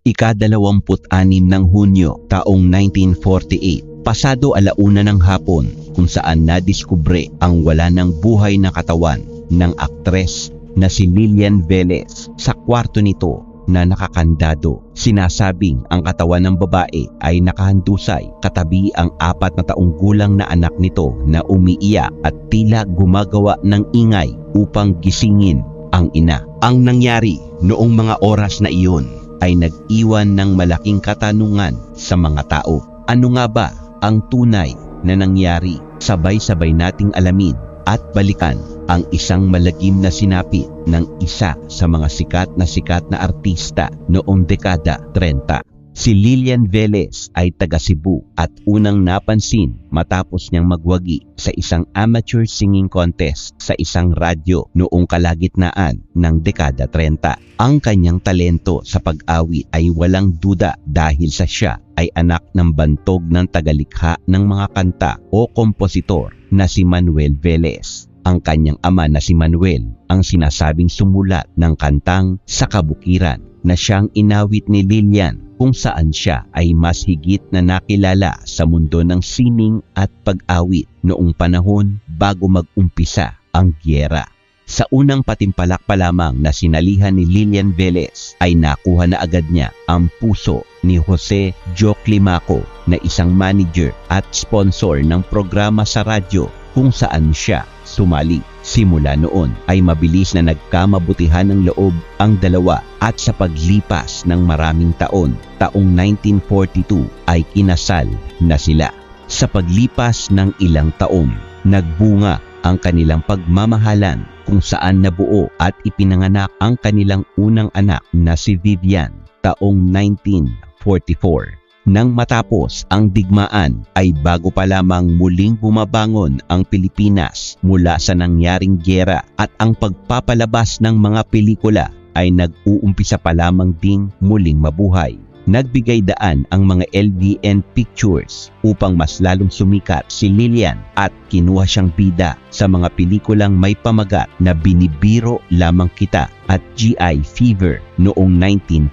ika-26 ng Hunyo taong 1948, pasado 1:00 ng hapon, kung saan nadiskubre ang wala ng buhay na katawan ng aktres na si Lilian Velez sa kwarto nito na nakakandado. Sinasabing ang katawan ng babae ay nakahandusay katabi ang 4 na taong gulang na anak nito na umiiyak at tila gumagawa ng ingay upang gisingin ang ina. Ang nangyari noong mga oras na iyon ay nag-iwan ng malaking katanungan sa mga tao. Ano nga ba ang tunay na nangyari? Sabay-sabay nating alamin at balikan ang isang malagim na sinapit ng isa sa mga sikat na artista noong dekada 30. Si Lilian Velez ay taga Cebu at unang napansin matapos niyang magwagi sa isang amateur singing contest sa isang radyo noong kalagitnaan ng dekada 30. Ang kanyang talento sa pag-awit ay walang duda dahil siya ay anak ng bantog ng tagalikha ng mga kanta o kompositor na si Manuel Velez. Ang kanyang ama na si Manuel ang sinasabing sumulat ng kantang Sa Kabukiran na siyang inawit ni Lilian, kung saan siya ay mas higit na nakilala sa mundo ng sining at pag-awit noong panahon bago mag-umpisa ang giyera. Sa unang patimpalak pa lamang na sinalihan ni Lilian Velez ay nakuha na agad niya ang puso ni Jose Joe Climaco na isang manager at sponsor ng programa sa radyo kung saan siya sumali. Simula noon ay mabilis na nagkamabutihan ng loob ang dalawa at sa paglipas ng maraming taon, taong 1942 ay kinasal na sila. Sa paglipas ng ilang taon, nagbunga ang kanilang pagmamahalan kung saan nabuo at ipinanganak ang kanilang unang anak na si Vivian taong 1944. Nang matapos ang digmaan ay bago pa lamang muling bumabangon ang Pilipinas mula sa nangyaring giyera at ang pagpapalabas ng mga pelikula ay nag-uumpisa pa lamang ding muling mabuhay. Nagbigay daan ang mga LVN Pictures upang mas lalong sumikat si Lilian at kinuha siyang bida sa mga pelikulang may pamagat na Binibiro Lamang Kita at GI Fever noong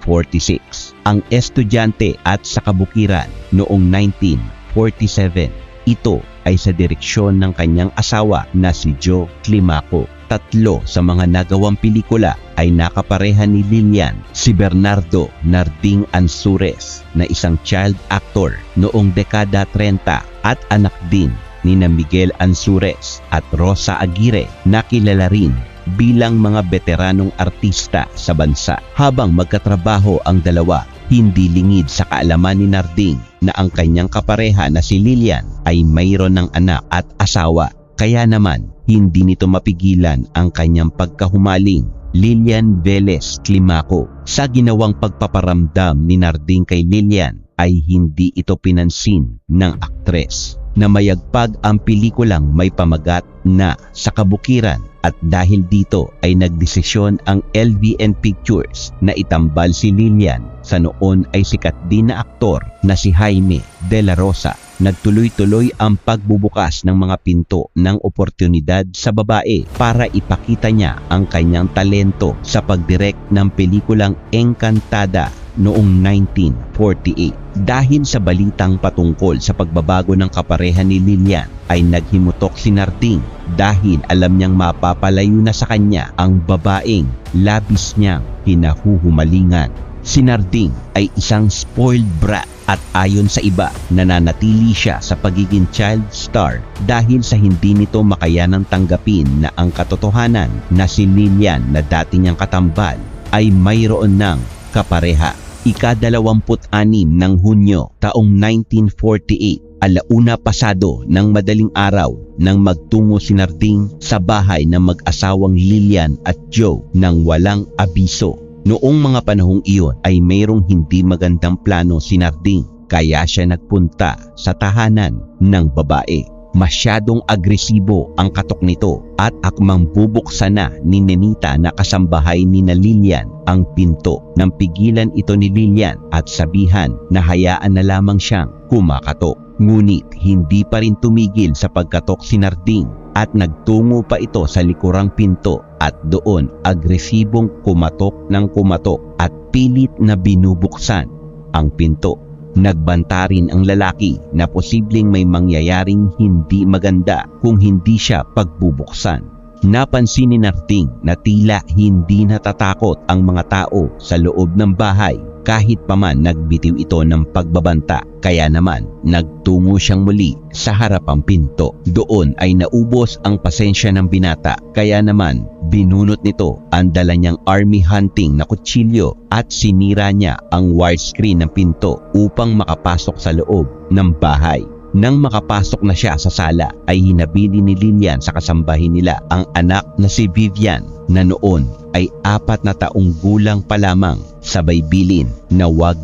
1946. Ang Estudyante at Sa Kabukiran noong 1947. Ito ay sa direksyon ng kanyang asawa na si Joe Climaco. 3 sa mga nagawang pelikula ay nakapareha ni Lilian, si Bernardo Narding Ansures na isang child actor noong dekada 30 at anak din ni Miguel Ansures at Rosa Aguirre na kilala rin bilang mga veteranong artista sa bansa. Habang magkatrabaho ang dalawa, hindi lingid sa kaalaman ni Narding na ang kanyang kapareha na si Lilian ay mayroon ng anak at asawa. Kaya naman, hindi nito mapigilan ang kanyang pagkahumaling. Lilian Velez Climaco. Sa ginawang pagpaparamdam ni Narding kay Lilian ay hindi ito pinansin ng aktres. Namayagpag ang pelikulang may pamagat na Sa Kabukiran at dahil dito ay nagdesisyon ang LVN Pictures na itambal si Lilian sa noon ay sikat din na aktor na si Jaime De La Rosa. Nagtuloy-tuloy ang pagbubukas ng mga pinto ng oportunidad sa babae para ipakita niya ang kanyang talento sa pagdirect ng pelikulang Encantada noong 1948. Dahil sa balitang patungkol sa pagbabago ng kapareha ni Lilian ay naghimutok si Narding dahil alam niyang mapapalayo na sa kanya ang babaeng labis niyang hinahuhumalingan. Si Narding ay isang spoiled brat at ayon sa iba, nananatili siya sa pagiging child star dahil sa hindi nito makayanang tanggapin na ang katotohanan na si Lilian na dati niyang katambal ay mayroon ng kapareha. Ika-26 ng Hunyo taong 1948, 1:00 pasado ng madaling araw nang magtungo si Narding sa bahay ng mag-asawang Lilian at Joe nang walang abiso. Noong mga panahong iyon ay mayroong hindi magandang plano si Narding kaya siya nagpunta sa tahanan ng babae. Masyadong agresibo ang katok nito at akmang bubuksan na ni Nenita na kasambahay ni Lilian ang pinto. Nang pigilan ito ni Lilian at sabihan na hayaan na lamang siyang kumakatok. Ngunit hindi pa rin tumigil sa pagkatok si Narding at nagtungo pa ito sa likurang pinto at doon agresibong kumatok ng kumatok at pilit na binubuksan ang pinto. Nagbanta rin ang lalaki na posibleng may mangyayaring hindi maganda kung hindi siya pagbubuksan. Napansin ni Narding na tila hindi natatakot ang mga tao sa loob ng bahay kahit pa man nagbitiw ito ng pagbabanta, kaya naman nagtungo siyang muli sa harapang pinto. Doon ay naubos ang pasensya ng binata, kaya naman binunot nito ang dala niyang army hunting na kutsilyo at sinira niya ang widescreen ng pinto upang makapasok sa loob ng bahay. Nang makapasok na siya sa sala ay hinabili ni Lilian sa kasambahin nila ang anak na si Vivian na noon ay 4 na taong gulang pa lamang. Sabay bilin na wag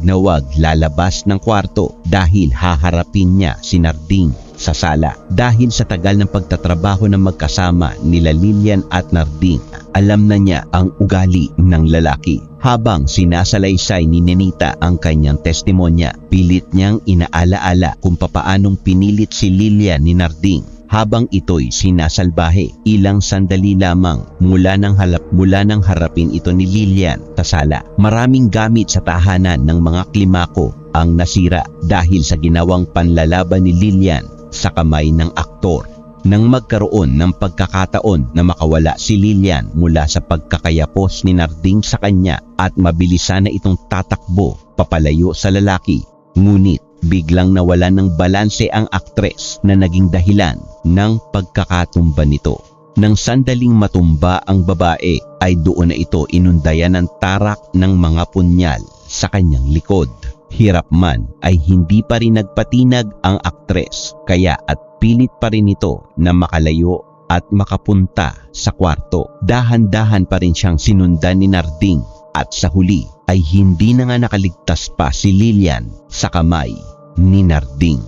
lalabas ng kwarto dahil haharapin niya si Narding sa sala. Dahil sa tagal ng pagtatrabaho ng magkasama nila Lilian at Narding, alam na niya ang ugali ng lalaki. Habang sinasalaysay ni Nenita ang kanyang testimonya, pilit niyang inaalaala kung papaanong pinilit si Lilian ni Narding habang ito'y sinasalbahe. Ilang sandali lamang mula nang harapin ito ni Lilian sa sala. Maraming gamit sa tahanan ng mga klimako ang nasira dahil sa ginawang panlalaban ni Lilian sa kamay ng aktor. Nang magkaroon ng pagkakataon na makawala si Lilian mula sa pagkakayapos ni Narding sa kanya at mabilisan na itong tatakbo papalayo sa lalaki, ngunit biglang nawala ng balanse ang aktres na naging dahilan ng pagkakatumba nito. Nang sandaling matumba ang babae ay doon na ito inundayan ng tarak ng mga punyal sa kanyang likod. Hirap man ay hindi pa rin nagpatinag ang aktres, kaya at pilit pa rin ito na makalayo at makapunta sa kwarto. Dahan-dahan pa rin siyang sinundan ni Narding at sa huli ay hindi na nga nakaligtas pa si Lilian sa kamay ni Narding.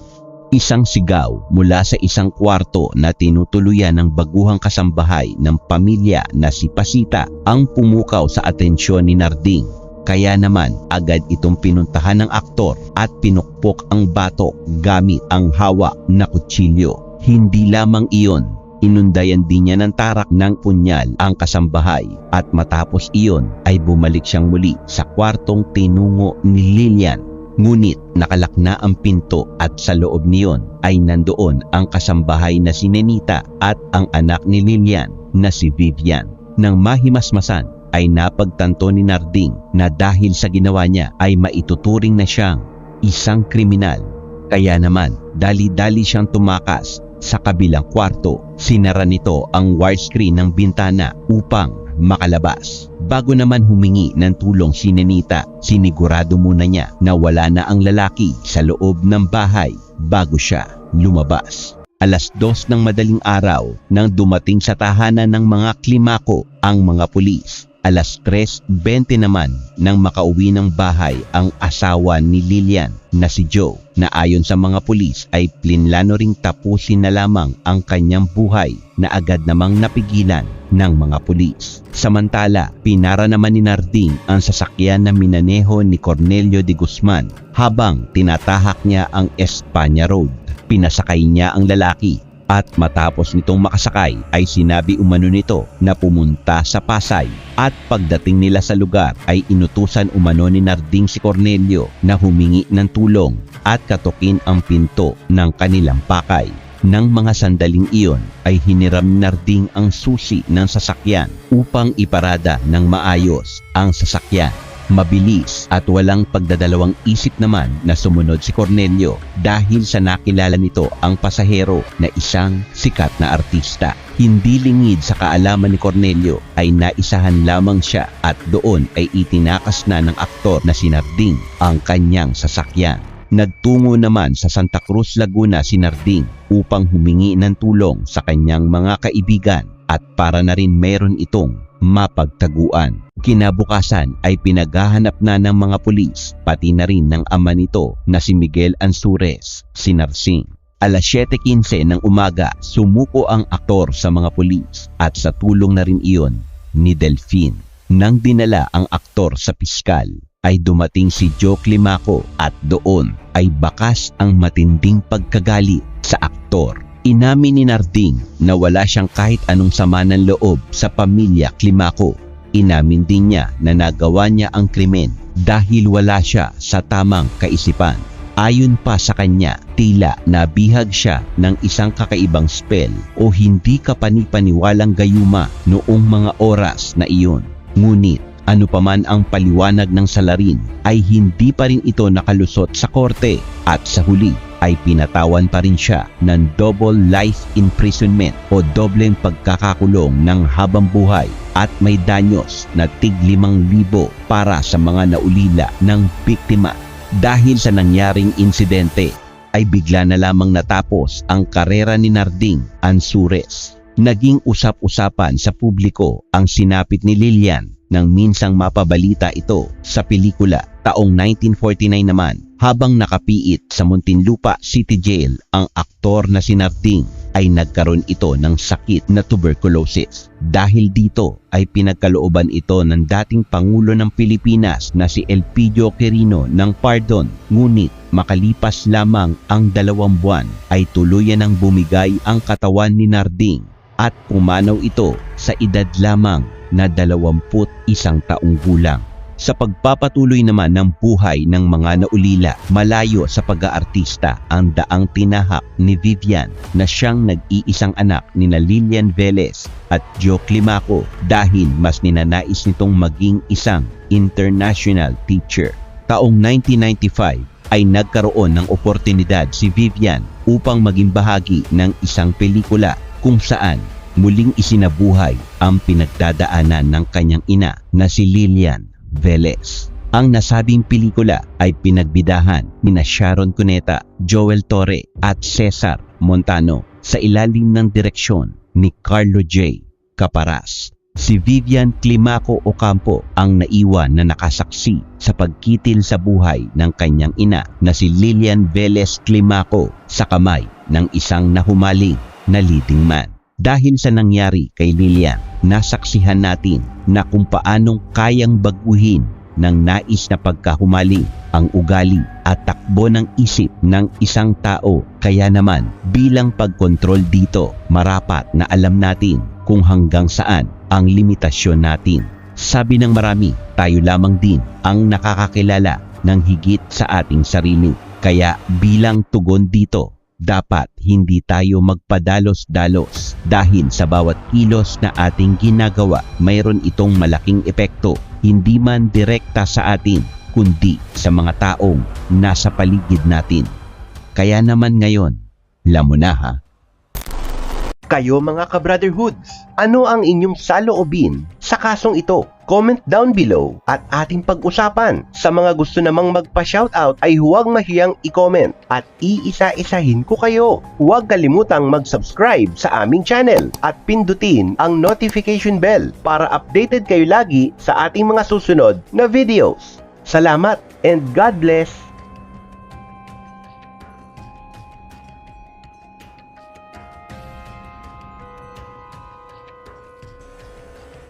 Isang sigaw mula sa isang kwarto na tinutuluyan ng baguhang kasambahay ng pamilya na si Pasita ang pumukaw sa atensyon ni Narding. Kaya naman agad itong pinuntahan ng aktor at pinukpok ang batok gamit ang hawak na kutsilyo. Hindi lamang iyon, inundayan din niya ng tarak ng punyal ang kasambahay at matapos iyon ay bumalik siyang muli sa kwartong tinungo ni Lilian. Ngunit nakalak na ang pinto at sa loob niyon ay nandoon ang kasambahay na si Nenita at ang anak ni Lilian na si Vivian. Nang mahimasmasan ay napagtanto ni Narding na dahil sa ginawa niya ay maituturing na siyang isang kriminal. Kaya naman dali-dali siyang tumakas sa kabilang kwarto. Sinara nito ang widescreen ng bintana upang makalabas. Bago naman humingi ng tulong si Nenita, sinigurado muna niya na wala na ang lalaki sa loob ng bahay bago siya lumabas. 2:00 ng madaling araw nang dumating sa tahanan ng mga klimako ang mga pulis. 3:20 naman nang makauwi ng bahay ang asawa ni Lilian na si Joe, na ayon sa mga pulis ay plinlano ring tapusin na lamang ang kanyang buhay na agad namang napigilan ng mga pulis. Samantala, pinara naman ni Narding ang sasakyan na minaneho ni Cornelio de Guzman habang tinatahak niya ang Espanya Road. Pinasakay niya ang lalaki at matapos nitong makasakay ay sinabi umano nito na pumunta sa Pasay at pagdating nila sa lugar ay inutusan umano ni Narding si Cornelio na humingi ng tulong at katukin ang pinto ng kanilang pakay. Nang mga sandaling iyon ay hiniram ni Narding ang susi ng sasakyan upang iparada ng maayos ang sasakyan. Mabilis at walang pagdadalawang isip naman na sumunod si Cornelio dahil sa nakilala nito ang pasahero na isang sikat na artista. Hindi lingid sa kaalaman ni Cornelio ay naisahan lamang siya at doon ay itinakas na ng aktor na si Narding ang kanyang sasakyan. Nagtungo naman sa Santa Cruz, Laguna si Narding upang humingi ng tulong sa kanyang mga kaibigan at para na rin meron itong mapagtaguan. Kinabukasan ay pinaghahanap na ng mga pulis pati na rin ng ama nito na si Miguel Ansures, si Narsing. 7:15 ng umaga sumuko ang aktor sa mga pulis at sa tulong na rin iyon ni Delphine. Nang dinala ang aktor sa piskal, ay dumating si Joe Climaco at doon ay bakas ang matinding pagkagalit sa aktor. Inamin ni Narding na wala siyang kahit anong sama ng loob sa pamilya Climaco. Inamin din niya na nagawa niya ang krimen dahil wala siya sa tamang kaisipan. Ayon pa sa kanya, tila nabihag siya ng isang kakaibang spell o hindi kapani-paniwalang gayuma noong mga oras na iyon. Ngunit ano paman ang paliwanag ng salarin ay hindi pa rin ito nakalusot sa korte at sa huli ay pinatawan pa rin siya ng double life imprisonment o dobleng pagkakakulong ng habang buhay at may danyos na tig 5,000 para sa mga naulila ng biktima. Dahil sa nangyaring insidente ay bigla na lamang natapos ang karera ni Narding Ansures. Naging usap-usapan sa publiko ang sinapit ni Lilian nang minsang mapabalita ito sa pelikula. Taong 1949 naman, habang nakapiit sa Muntinlupa City Jail ang aktor na si Narding ay nagkaroon ito ng sakit na tuberculosis. Dahil dito ay pinagkalooban ito ng dating Pangulo ng Pilipinas na si Elpidio Quirino ng pardon. Ngunit makalipas lamang ang 2 buwan ay tuluyan ng bumigay ang katawan ni Narding at pumanaw ito sa edad lamang na 21 taong gulang. Sa pagpapatuloy naman ng buhay ng mga naulila, malayo sa pag-aartista ang daang tinahak ni Vivian na siyang nag-iisang anak ni Lilian Velez at Joe Climaco dahil mas ninanais nitong maging isang international teacher. Taong 1995 ay nagkaroon ng oportunidad si Vivian upang maging bahagi ng isang pelikula kung saan muling isinabuhay ang pinagdadaanan ng kanyang ina na si Lilian Velez. Ang nasabing pelikula ay pinagbidahan ni Sharon Cuneta, Joel Torre at Cesar Montano sa ilalim ng direksyon ni Carlo J. Caparas. Si Vivian Climaco Ocampo ang naiwan na nakasaksi sa pagkitil sa buhay ng kanyang ina na si Lilian Velez Climaco sa kamay ng isang nahumaling na leading man. Dahil sa nangyari kay Lilian, nasaksihan natin na kung paanong kayang baguhin ng nais na pagkahumaling ang ugali at takbo ng isip ng isang tao. Kaya naman bilang pagkontrol dito, marapat na alam natin kung hanggang saan ang limitasyon natin. Sabi ng marami, tayo lamang din ang nakakakilala ng higit sa ating sarili. Kaya bilang tugon dito, dapat hindi tayo magpadalos-dalos dahil sa bawat kilos na ating ginagawa, mayroon itong malaking epekto, hindi man direkta sa atin, kundi sa mga taong nasa paligid natin. Kaya naman ngayon, lamo na ha. Kayo mga ka-brotherhoods, ano ang inyong saloobin sa kasong ito? Comment down below at ating pag-usapan. Sa mga gusto namang magpa-shoutout ay huwag mahiyang i-comment at iisa-isahin ko kayo. Huwag kalimutang mag-subscribe sa aming channel at pindutin ang notification bell para updated kayo lagi sa ating mga susunod na videos. Salamat and God bless!